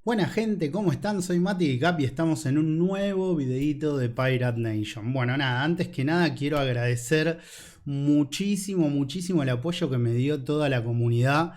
Buena gente, ¿cómo están? Soy Mati y Cap y estamos en un nuevo videito de Pirate Nation. Bueno, nada, antes que nada quiero agradecer muchísimo el apoyo que me dio toda la comunidad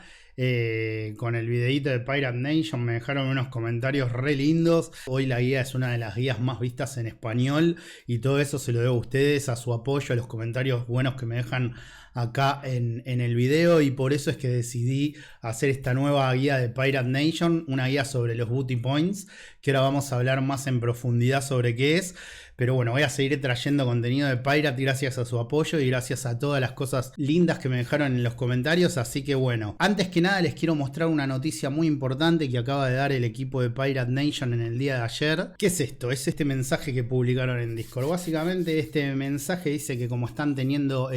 con el videito de Pirate Nation. Me dejaron unos comentarios re lindos. Hoy la guía es una de las guías más vistas en español y todo eso se lo debo a ustedes, a su apoyo, a los comentarios buenos que me dejan acá en el video, y por eso es que decidí hacer esta nueva guía de Pirate Nation, una guía sobre los booty points, que ahora vamos a hablar más en profundidad sobre qué es. Pero bueno, voy a seguir trayendo contenido de Pirate gracias a su apoyo y gracias a todas las cosas lindas que me dejaron en los comentarios. Así que bueno, antes que nada les quiero mostrar una noticia muy importante que acaba de dar el equipo de Pirate Nation en el día de ayer. ¿Qué es esto? Es este mensaje que publicaron en Discord. Básicamente este mensaje dice que como están teniendo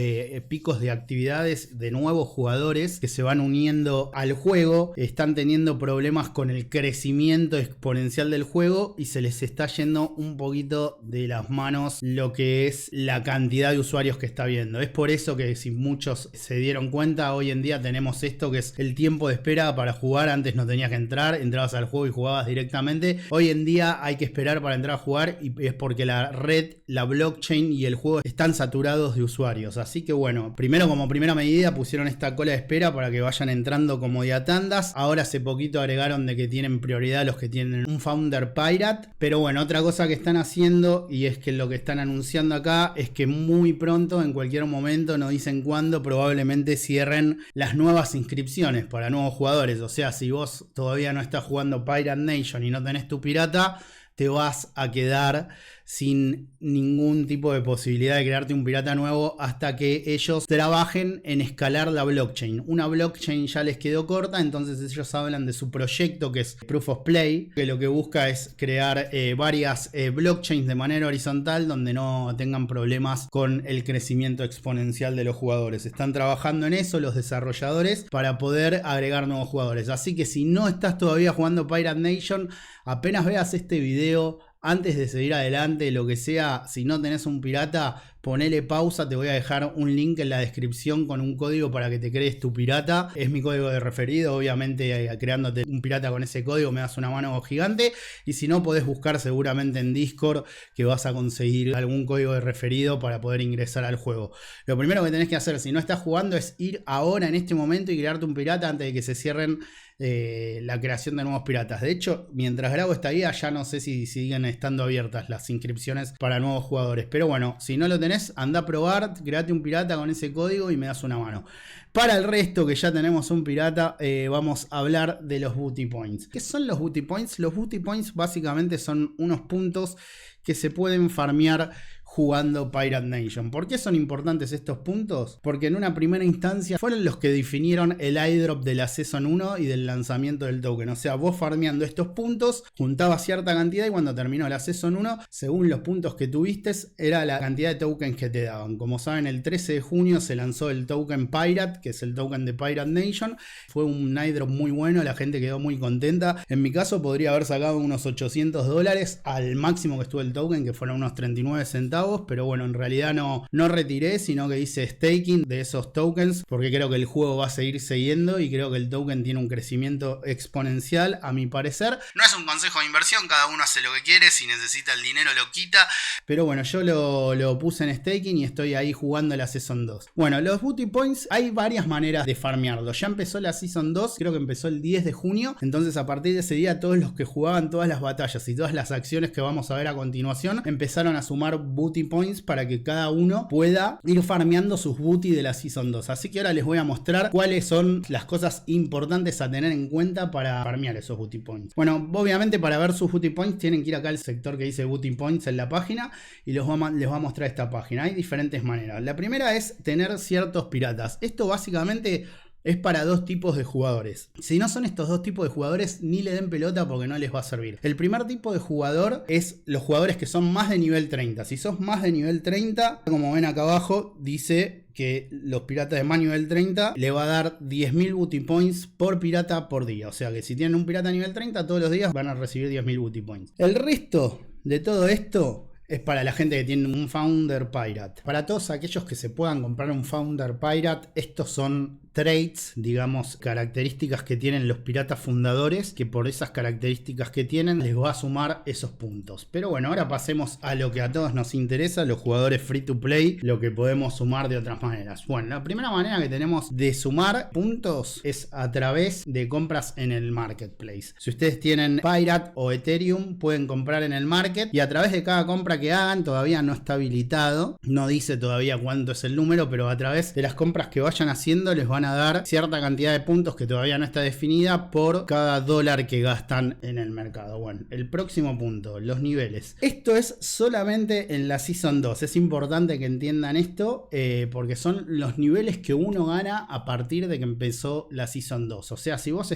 picos de actividades de nuevos jugadores que se van uniendo al juego, están teniendo problemas con el crecimiento exponencial del juego y se les está yendo un poquito de las manos lo que es la cantidad de usuarios que está viendo. Es por eso que, si muchos se dieron cuenta, hoy en día tenemos esto que es el tiempo de espera para jugar. Antes no tenías que entrar, entrabas al juego y jugabas directamente. Hoy en día hay que esperar para entrar a jugar, y es porque la red, la blockchain y el juego están saturados de usuarios. Así que bueno, primero, como primera medida, pusieron esta cola de espera para que vayan entrando como de a tandas. Ahora hace poquito agregaron de que tienen prioridad los que tienen un Founder Pirate. Pero bueno, otra cosa que están haciendo, y es que lo que están anunciando acá, es que muy pronto, en cualquier momento, no dicen cuándo, probablemente cierren las nuevas inscripciones para nuevos jugadores. O sea, si vos todavía no estás jugando Pirate Nation y no tenés tu pirata, te vas a quedar sin ningún tipo de posibilidad de crearte un pirata nuevo hasta que ellos trabajen en escalar la blockchain. Una blockchain ya les quedó corta, entonces ellos hablan de su proyecto, que es Proof of Play, que lo que busca es crear varias blockchains de manera horizontal donde no tengan problemas con el crecimiento exponencial de los jugadores. Están trabajando en eso los desarrolladores para poder agregar nuevos jugadores. Así que si no estás todavía jugando Pirate Nation, apenas veas este video, antes de seguir adelante, lo que sea, si no tenés un pirata, ponele pausa. Te voy a dejar un link en la descripción con un código para que te crees tu pirata. Es mi código de referido. Obviamente creándote un pirata con ese código me das una mano gigante. Y si no, podés buscar seguramente en Discord que vas a conseguir algún código de referido para poder ingresar al juego. Lo primero que tenés que hacer, si no estás jugando, es ir ahora en este momento y crearte un pirata antes de que se cierren la creación de nuevos piratas. De hecho, mientras grabo esta guía, ya no sé si siguen estando abiertas las inscripciones para nuevos jugadores. Pero bueno, si no lo tenés, anda a probar, create un pirata con ese código y me das una mano. Para el resto, que ya tenemos un pirata, vamos a hablar de los booty points. ¿Qué son los booty points? Los booty points básicamente son unos puntos que se pueden farmear jugando Pirate Nation. ¿Por qué son importantes estos puntos? Porque en una primera instancia fueron los que definieron el airdrop de la Season 1 y del lanzamiento del token. O sea, vos farmeando estos puntos, juntabas cierta cantidad y cuando terminó la Season 1, según los puntos que tuviste, era la cantidad de tokens que te daban. Como saben, el 13 de junio se lanzó el token Pirate, que es el token de Pirate Nation. Fue un airdrop muy bueno, la gente quedó muy contenta. En mi caso podría haber sacado unos $800 al máximo que estuvo el token, que fueron unos 39 centavos. Pero bueno, en realidad no retiré, sino que hice staking de esos tokens, porque creo que el juego va a seguir siguiendo y creo que el token tiene un crecimiento exponencial, a mi parecer. No es un consejo de inversión, cada uno hace lo que quiere, si necesita el dinero lo quita, pero bueno, yo lo puse en staking y estoy ahí jugando la Season 2. Bueno, los booty points, hay varias maneras de farmearlos. Ya empezó la Season 2, creo que empezó el 10 de junio, entonces a partir de ese día todos los que jugaban todas las batallas y todas las acciones que vamos a ver a continuación empezaron a sumar booty points para que cada uno pueda ir farmeando sus booty de la Season 2. Así que ahora les voy a mostrar cuáles son las cosas importantes a tener en cuenta para farmear esos booty points. Bueno, obviamente para ver sus booty points tienen que ir acá al sector que dice booty points en la página y les va a mostrar esta página. Hay diferentes maneras. La primera es tener ciertos piratas. Esto básicamente es para dos tipos de jugadores. Si no son estos dos tipos de jugadores, ni le den pelota porque no les va a servir. El primer tipo de jugador es los jugadores que son más de nivel 30. Si sos más de nivel 30, como ven acá abajo, dice que los piratas de más nivel 30 le va a dar 10.000 booty points por pirata por día. O sea que si tienen un pirata a nivel 30, todos los días van a recibir 10.000 booty points. El resto de todo esto es para la gente que tiene un Founder Pirate. Para todos aquellos que se puedan comprar un Founder Pirate, estos son traits, digamos, características que tienen los piratas fundadores, que por esas características que tienen les va a sumar esos puntos. Pero bueno, ahora pasemos a lo que a todos nos interesa, los jugadores free to play, lo que podemos sumar de otras maneras. Bueno, la primera manera que tenemos de sumar puntos es a través de compras en el marketplace. Si ustedes tienen Pirate o Ethereum, pueden comprar en el market y a través de cada compra que hagan, todavía no está habilitado, no dice todavía cuánto es el número, pero a través de las compras que vayan haciendo les van a dar cierta cantidad de puntos que todavía no está definida por cada dólar que gastan en el mercado. Bueno, el próximo punto, los niveles. Esto es solamente en la Season 2. Es importante que entiendan esto porque son los niveles que uno gana a partir de que empezó la Season 2. O sea, si vos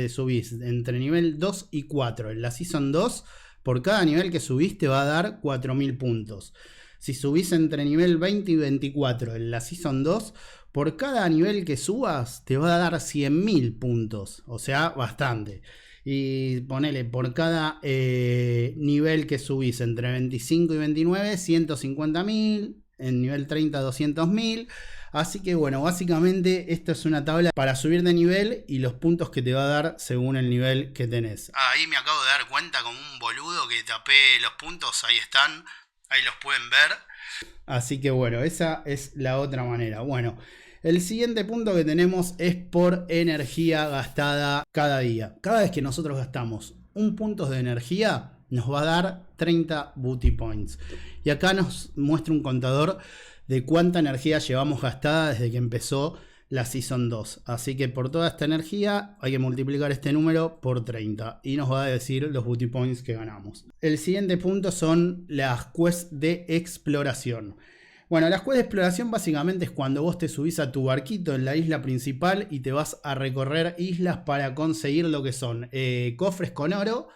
subís entre nivel 2 y 4 en la Season 2, por cada nivel que subís te va a dar 4000 puntos. Si subís entre nivel 20 y 24 en la Season 2, por cada nivel que subas te va a dar 100.000 puntos. O sea, bastante. Y ponele, por cada nivel que subís entre 25 y 29, 150.000. En nivel 30, 200.000. Así que bueno, básicamente esta es una tabla para subir de nivel y los puntos que te va a dar según el nivel que tenés. Ahí me acabo de dar cuenta como un boludo que tapé los puntos, ahí están, ahí los pueden ver. Así que bueno, esa es la otra manera. Bueno, el siguiente punto que tenemos es por energía gastada cada día. Cada vez que nosotros gastamos un punto de energía, nos va a dar 30 booty points. Y acá nos muestra un contador de cuánta energía llevamos gastada desde que empezó la Season 2. Así que por toda esta energía hay que multiplicar este número por 30 y nos va a decir los booty points que ganamos. El siguiente punto son las quests de exploración. Bueno, las quests de exploración básicamente es cuando vos te subís a tu barquito en la isla principal y te vas a recorrer islas para conseguir lo que son cofres con oro,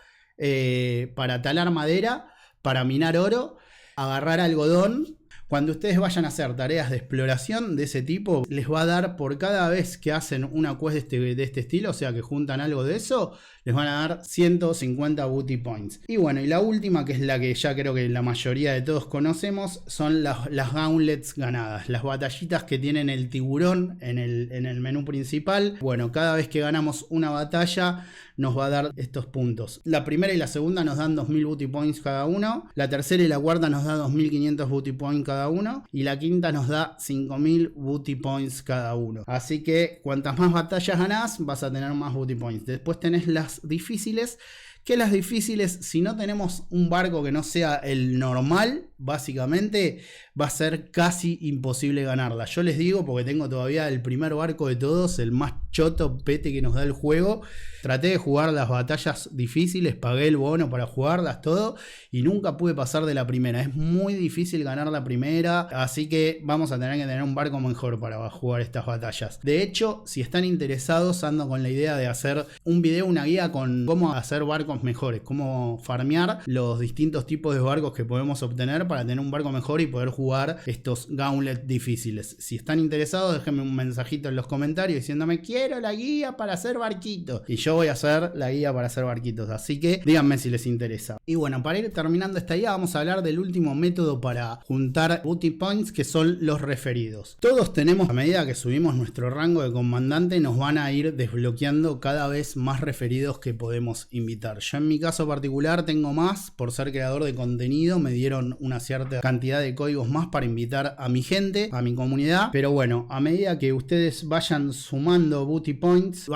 para talar madera, para minar oro, agarrar algodón. Cuando ustedes vayan a hacer tareas de exploración de ese tipo, les va a dar por cada vez que hacen una quest de este estilo, o sea que juntan algo de eso, les van a dar 150 booty points. Y bueno, y la última, que es la que ya creo que la mayoría de todos conocemos, son las gauntlets ganadas, las batallitas que tienen el tiburón en el menú principal. Bueno, cada vez que ganamos una batalla nos va a dar estos puntos. La primera y la segunda nos dan 2000 booty points cada uno, la tercera y la cuarta nos da 2500 booty points cada uno, y la quinta nos da 5000 booty points cada uno. Así que cuantas más batallas ganás, vas a tener más booty points. Después tenés las difíciles, que las difíciles, si no tenemos un barco que no sea el normal, básicamente va a ser casi imposible ganarla. Yo les digo, porque tengo todavía el primer barco de todos, el más choto pete que nos da el juego. Traté de jugar las batallas difíciles, pagué el bono para jugarlas todo y nunca pude pasar de la primera. Es muy difícil ganar la primera, así que vamos a tener que tener un barco mejor para jugar estas batallas. De hecho, si están interesados, ando con la idea de hacer un video, una guía con cómo hacer barcos mejores, cómo farmear los distintos tipos de barcos que podemos obtener para tener un barco mejor y poder jugar estos gauntlets difíciles. Si están interesados, déjenme un mensajito en los comentarios diciéndome quiero la guía para hacer barquitos, y yo voy a hacer la guía para hacer barquitos, así que díganme si les interesa. Y bueno, para ir terminando esta guía vamos a hablar del último método para juntar booty points, que son los referidos. Todos tenemos, a medida que subimos nuestro rango de comandante, nos van a ir desbloqueando cada vez más referidos que podemos invitar. Yo en mi caso particular tengo más, por ser creador de contenido me dieron una cierta cantidad de códigos más para invitar a mi gente, a mi comunidad. Pero bueno, a medida que ustedes vayan sumando booty points,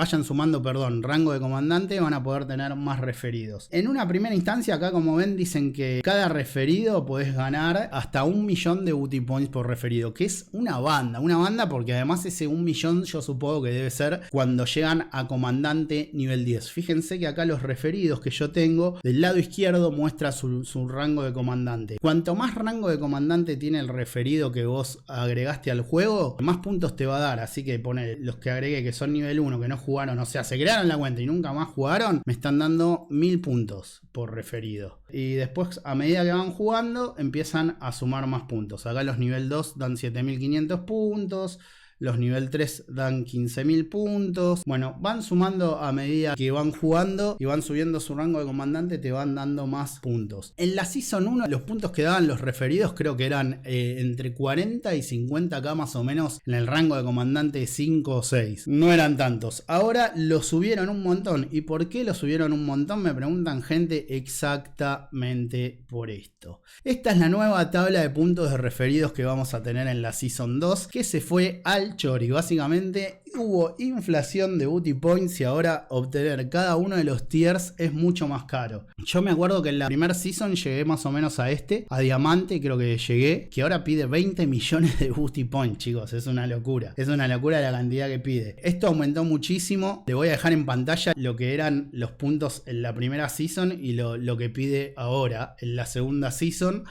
rango de comandante, van a poder tener más referidos. En una primera instancia, acá como ven, dicen que cada referido podés ganar hasta 1.000.000 de booty points por referido, que es una banda, porque además ese 1.000.000 yo supongo que debe ser cuando llegan a comandante nivel 10. Fíjense que acá los referidos que yo tengo, del lado izquierdo muestra su rango de comandante. Cuanto más rango de comandante tiene el referido que vos agregaste al juego, más puntos te va a dar. Así que pone los que agregué que son nivel 1, que no jugaron, o sea, se crearon la cuenta y nunca más jugaron, me están dando 1000 puntos por referido. Y después, a medida que van jugando, empiezan a sumar más puntos. Acá los nivel 2 dan 7500 puntos. Los nivel 3 dan 15.000 puntos. Bueno, van sumando a medida que van jugando y van subiendo su rango de comandante, te van dando más puntos. En la Season 1 los puntos que daban los referidos creo que eran entre 40 y 50k más o menos en el rango de comandante 5 o 6. No eran tantos. Ahora lo subieron un montón. ¿Y por qué lo subieron un montón? Me preguntan gente, exactamente por esto. Esta es la nueva tabla de puntos de referidos que vamos a tener en la Season 2, que se fue al chori. Básicamente hubo inflación de booty points y ahora obtener cada uno de los tiers es mucho más caro. Yo me acuerdo que en la primera season llegué más o menos a diamante creo que llegué, que ahora pide 20 millones de booty points, chicos, es una locura. Es una locura la cantidad que pide. Esto aumentó muchísimo. Le voy a dejar en pantalla lo que eran los puntos en la primera season y lo que pide ahora en la segunda season.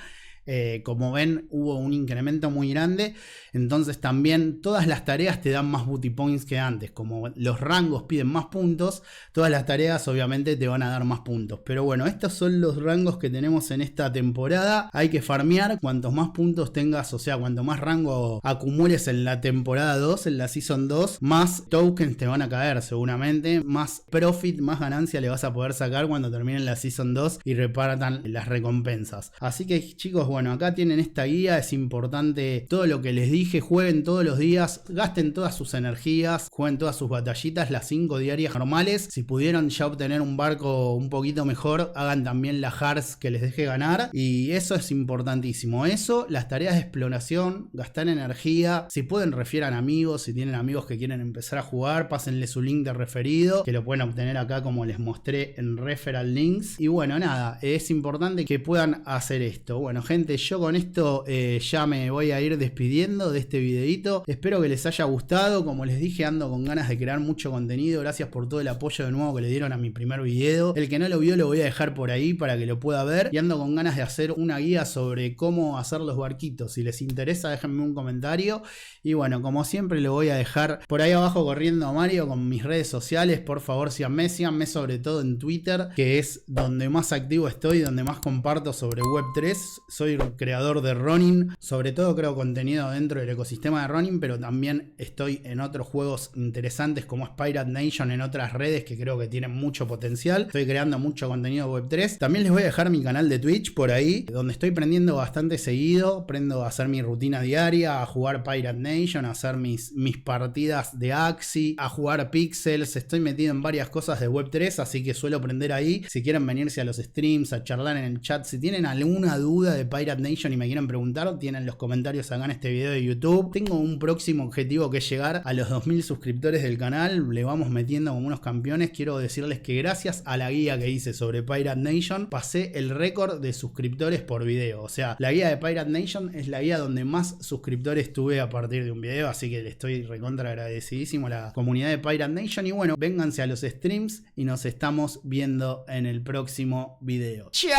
Como ven, hubo un incremento muy grande. Entonces también todas las tareas te dan más booty points que antes. Como los rangos piden más puntos, todas las tareas obviamente te van a dar más puntos. Pero bueno, estos son los rangos que tenemos en esta temporada. Hay que farmear. Cuantos más puntos tengas, o sea, cuanto más rango acumules en la temporada 2, en la Season 2, más tokens te van a caer seguramente. Más profit, más ganancia le vas a poder sacar cuando terminen la Season 2 y repartan las recompensas. Así que chicos, bueno, acá tienen esta guía. Es importante todo lo que les dije. Jueguen todos los días, gasten todas sus energías, jueguen todas sus batallitas, las 5 diarias normales. Si pudieron ya obtener un barco un poquito mejor, hagan también las hearts que les deje ganar. Y eso es importantísimo. Eso, las tareas de exploración, gastar energía. Si pueden, refieran amigos. Si tienen amigos que quieren empezar a jugar, pásenle su link de referido, que lo pueden obtener acá como les mostré en referral links. Y bueno, nada, es importante que puedan hacer esto. Bueno, gente, yo con esto ya me voy a ir despidiendo de este videito. Espero que les haya gustado. Como les dije, ando con ganas de crear mucho contenido. Gracias por todo el apoyo de nuevo que le dieron a mi primer video. El que no lo vio lo voy a dejar por ahí para que lo pueda ver. Y ando con ganas de hacer una guía sobre cómo hacer los barquitos. Si les interesa, déjenme un comentario. Y bueno, como siempre lo voy a dejar por ahí abajo corriendo a Mario con mis redes sociales. Por favor, síganme sobre todo en Twitter, que es donde más activo estoy, donde más comparto sobre Web3. Soy creador de Ronin. Sobre todo creo contenido dentro del ecosistema de Ronin, pero también estoy en otros juegos interesantes como es Pirate Nation, en otras redes que creo que tienen mucho potencial. Estoy creando mucho contenido Web3. También les voy a dejar mi canal de Twitch por ahí, donde estoy prendiendo bastante seguido. Prendo a hacer mi rutina diaria, a jugar Pirate Nation, a hacer mis partidas de Axie, a jugar Pixels. Estoy metido en varias cosas de Web3, así que suelo prender ahí. Si quieren venirse a los streams, a charlar en el chat, si tienen alguna duda de Pirate Nation y me quieren preguntar, tienen los comentarios acá en este video de YouTube. Tengo un próximo objetivo que es llegar a los 2000 suscriptores del canal. Le vamos metiendo como unos campeones. Quiero decirles que gracias a la guía que hice sobre Pirate Nation pasé el récord de suscriptores por video. O sea, la guía de Pirate Nation es la guía donde más suscriptores tuve a partir de un video, así que le estoy recontra agradecidísimo a la comunidad de Pirate Nation. Y bueno, vénganse a los streams y nos estamos viendo en el próximo video. ¡Chao!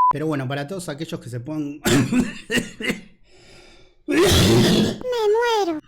Pero bueno, para todos aquellos que se puedan... ¡Me muero!